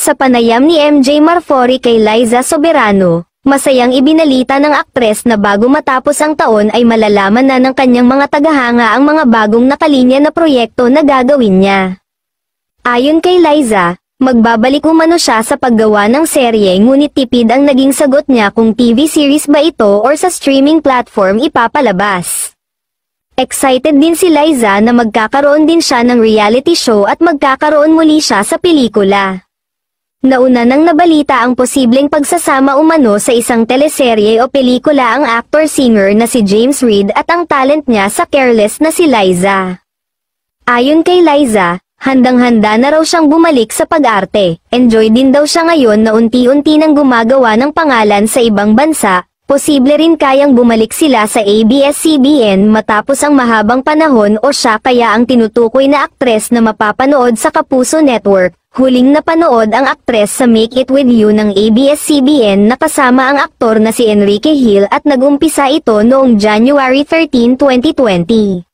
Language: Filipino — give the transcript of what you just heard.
Sa panayam ni MJ Marfori kay Liza Soberano, masayang ibinalita ng aktres na bago matapos ang taon ay malalaman na ng kanyang mga tagahanga ang mga bagong nakalinya na proyekto na gagawin niya. Ayon kay Liza, magbabalik umano siya sa paggawa ng serye ngunit tipid ang naging sagot niya kung TV series ba ito or sa streaming platform ipapalabas. Excited din si Liza na magkakaroon din siya ng reality show at magkakaroon muli siya sa pelikula. Nauna nang nabalita ang posibleng pagsasama umano sa isang teleserye o pelikula ang actor-singer na si James Reid at ang talent niya sa Careless na si Liza. Ayon kay Liza, handang-handa na raw siyang bumalik sa pag-arte. Enjoy din daw siya ngayon na unti-unti nang gumagawa ng pangalan sa ibang bansa. Posible rin kayang bumalik sila sa ABS-CBN matapos ang mahabang panahon o siya kaya ang tinutukoy na aktres na mapapanood sa Kapuso Network. Huling napanood ang aktres sa Make It With You ng ABS-CBN na kasama ang aktor na si Enrique Hill at nag-umpisa ito noong January 13, 2020.